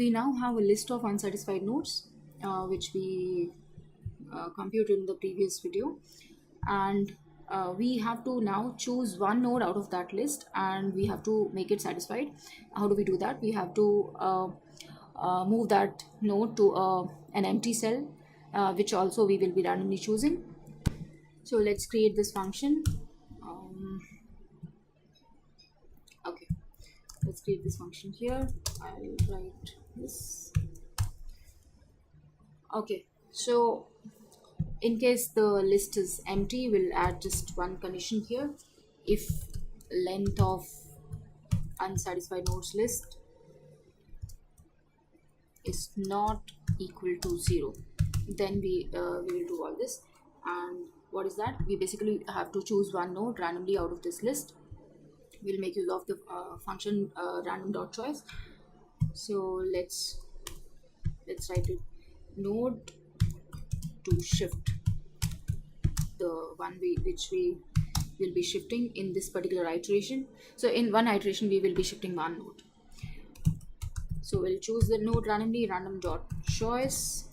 we now have a list of unsatisfied nodes, which we computed in the previous video, and we have to now choose one node out of that list and we have to make it satisfied. How do we do that? We have to move that node to an empty cell, which also we will be randomly choosing. So let's create this function. Okay, let's create this function here. I'll write this. Okay, so in case the list is empty, we'll add just one condition here. If length of unsatisfied nodes list is not equal to 0, then we will do all this. And what is that? We basically have to choose one node randomly out of this list. We'll make use of the function random.choice. So let's write it node to shift the one which we will be shifting in this particular iteration. So in one iteration we will be shifting one node. So we'll choose the node randomly, random.choice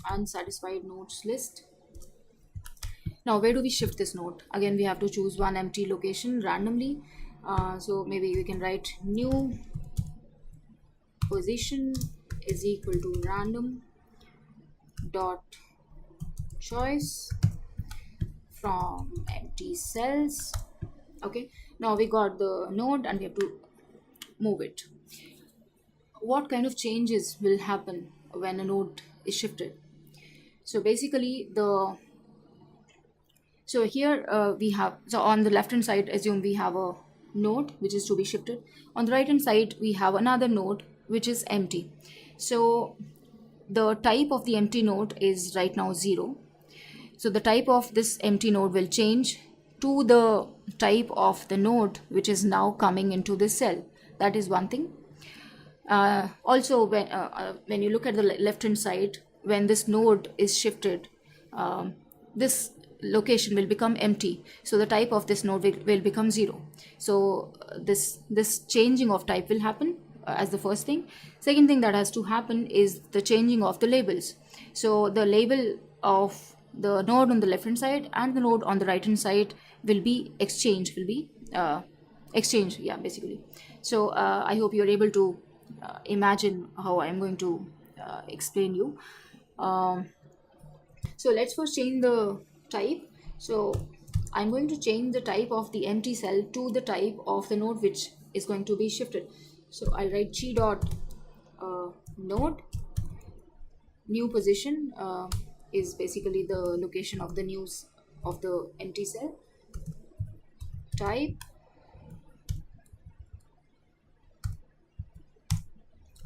unsatisfied nodes list. Now where do we shift this node? Again, we have to choose one empty location randomly. So maybe we can write new position is equal to random dot choice from empty cells. Okay, now we got the node and we have to move it. What kind of changes will happen when a node is shifted? So basically here we have, so on the left hand side, assume we have a node which is to be shifted. On the right hand side we have another node which is empty. So the type of the empty node is right now 0. So the type of this empty node will change to the type of the node which is now coming into this cell. That is one thing. Also, when you look at the left hand side, when this node is shifted, this location will become empty. So the type of this node will become 0. So this changing of type will happen as the first thing. Second thing that has to happen is the changing of the labels. So the label of the node on the left hand side and the node on the right hand side will be exchanged, yeah, basically. So I hope you're able to imagine how I'm going to explain you. So let's first change the type. So I'm going to change the type of the empty cell to the type of the node which is going to be shifted. So I'll write g dot node. New position is basically the location of the news of the empty cell. Type.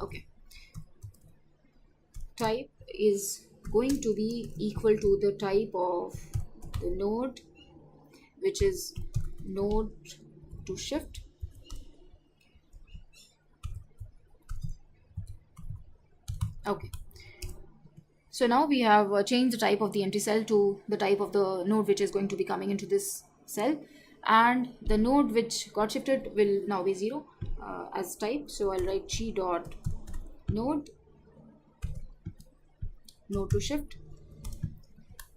Okay. Type is going to be equal to the type of the node which is node to shift. Okay, so now we have changed the type of the empty cell to the type of the node which is going to be coming into this cell, and the node which got shifted will now be 0 as type. So I'll write g dot node to shift.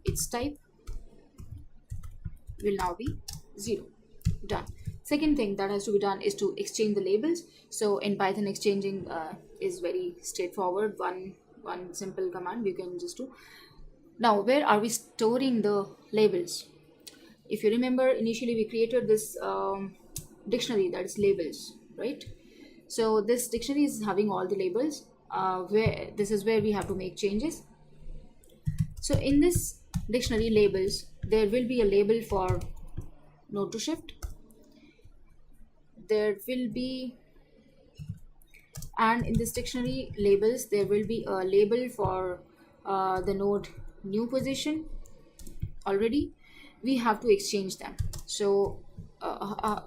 Its type will now be 0. Done. Second thing that has to be done is to exchange the labels. So in Python, exchanging is very straightforward. One simple command we can just do. Now, where are we storing the labels? If you remember, initially we created this dictionary that is labels, right? So this dictionary is having all the labels. Where this is where we have to make changes. So in this dictionary labels, there will be a label for node to shift. There will be, and in this dictionary labels, there will be a label for the node new position. Already, we have to exchange them. So how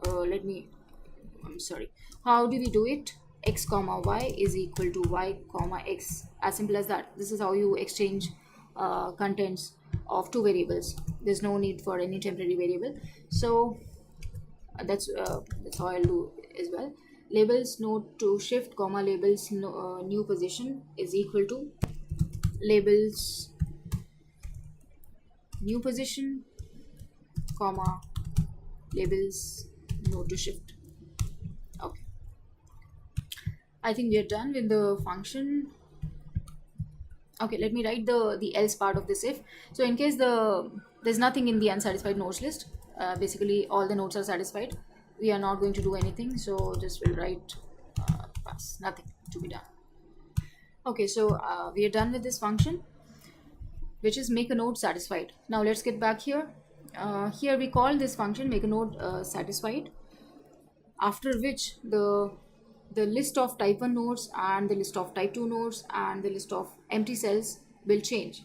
do we do it? X comma y is equal to y comma x. As simple as that. This is how you exchange contents of two variables. There's no need for any temporary variable. So that's how I'll do as well. labels node to shift comma labels new position is equal to labels new position comma labels node to shift. Okay, I think we are done with the function. Okay, let me write the else part of this if. So in case there's nothing in the unsatisfied nodes list, basically all the nodes are satisfied, we are not going to do anything, so just will write pass, nothing to be done. Okay, so we are done with this function, which is make a node satisfied. Now let's get back here. Here we call this function make a node satisfied, after which the list of type 1 nodes and the list of type 2 nodes and the list of empty cells will change,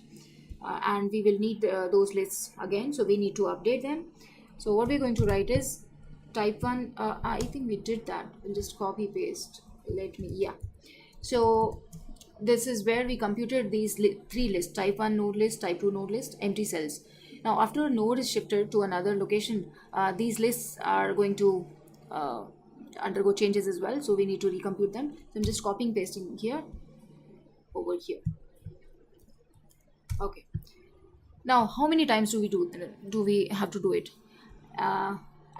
and we will need those lists again, so we need to update them. So what we're going to write is type 1, I think we did that, we'll just copy paste, yeah. So this is where we computed these three lists: type 1 node list, type 2 node list, empty cells. Now after a node is shifted to another location, these lists are going to undergo changes as well, so we need to recompute them. So I'm just copying pasting here over here. Okay, now how many times do we have to do it?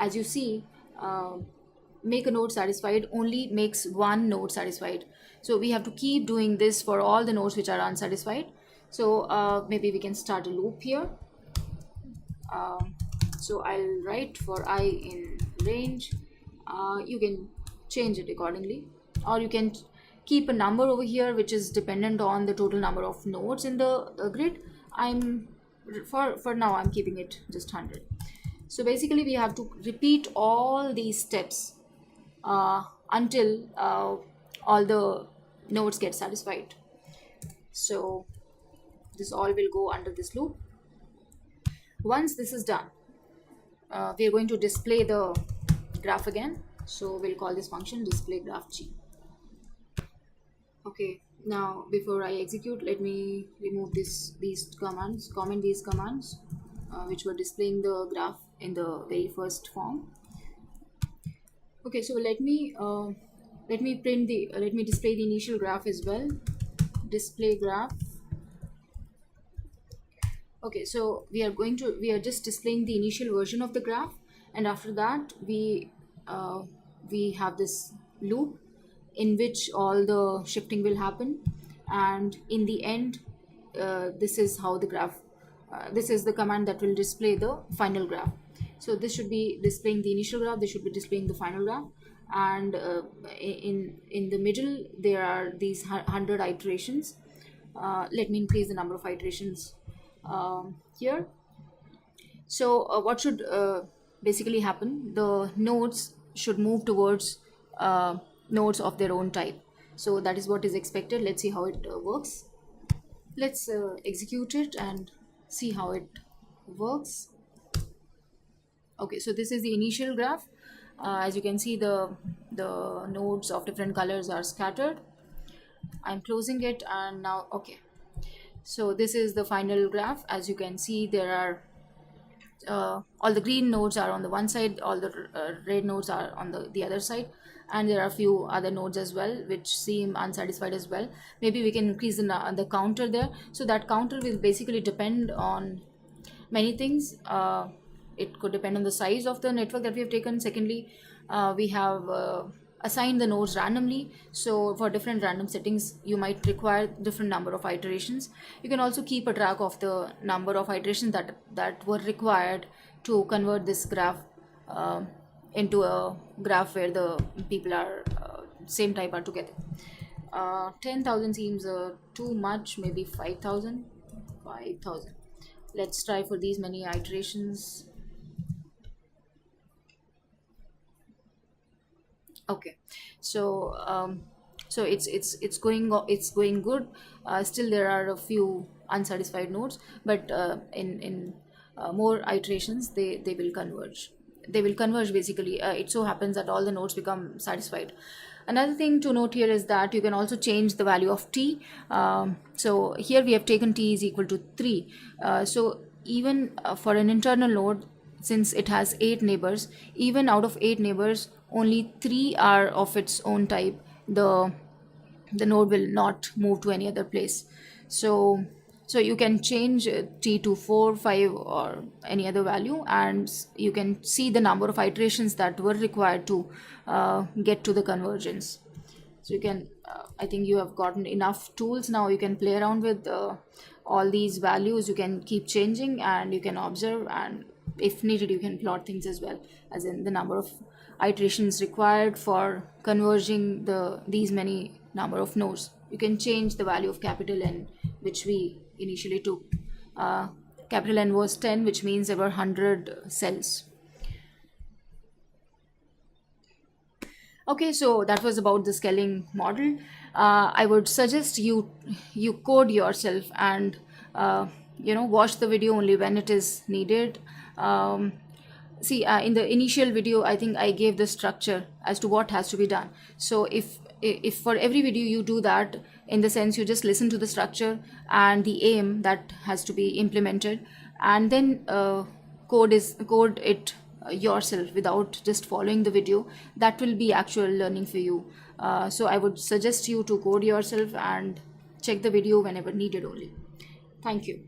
As you see, make a node satisfied only makes one node satisfied, so we have to keep doing this for all the nodes which are unsatisfied. So maybe we can start a loop here. So I'll write for I in range. You can change it accordingly, or you can keep a number over here which is dependent on the total number of nodes in the grid. For now I'm keeping it just 100. So basically we have to repeat all these steps until all the nodes get satisfied. So this all will go under this loop. Once this is done, we are going to display the graph again, so we'll call this function display graph g. Okay, now before I execute, let me remove these commands, comment these commands which were displaying the graph in the very first form. Okay, so let me display the initial graph as well. Display graph. Okay, so we are just displaying the initial version of the graph, and after that we have this loop in which all the shifting will happen, and in the end this is how the graph this is the command that will display the final graph. So this should be displaying the initial graph, this should be displaying the final graph, and in the middle there are these 100 iterations. Let me increase the number of iterations here. So what should basically happen? The nodes should move towards nodes of their own type. So that is what is expected. Let's see how it works. Let's execute it and see how it works. Okay, so this is the initial graph. As you can see, the nodes of different colors are scattered. I'm closing it, and now okay. So this is the final graph. As you can see, there are all the green nodes are on the one side, all the red nodes are on the other side, and there are a few other nodes as well which seem unsatisfied as well. Maybe we can increase the counter there. So that counter will basically depend on many things. It could depend on the size of the network that we have taken. Secondly, we have assigned the nodes randomly, so for different random settings you might require different number of iterations. You can also keep a track of the number of iterations that were required to convert this graph into a graph where the people are same type are together. 10,000 seems too much. Maybe 5,000. Let's try for these many iterations. Okay, so so it's going good. Still there are a few unsatisfied nodes, but in more iterations they will converge basically. It so happens that all the nodes become satisfied. Another thing to note here is that you can also change the value of t. So here we have taken t is equal to 3. So even for an internal node, since it has 8 neighbors, even out of 8 neighbors, only 3 are of its own type, the node will not move to any other place. So you can change t to 4, 5, or any other value, and you can see the number of iterations that were required to get to the convergence. So you can I think you have gotten enough tools now. You can play around with all these values. You can keep changing, and you can observe, and if needed you can plot things as well, as in the number of iterations required for converging these many number of nodes. You can change the value of capital N, which we initially took. Capital N was 10, which means there were 100 cells. Okay, so that was about the scaling model. I would suggest you code yourself, and watch the video only when it is needed. See, in the initial video, I think I gave the structure as to what has to be done. So if for every video you do that, in the sense you just listen to the structure and the aim that has to be implemented, and then code it yourself without just following the video, that will be actual learning for you. So I would suggest you to code yourself and check the video whenever needed only. Thank you.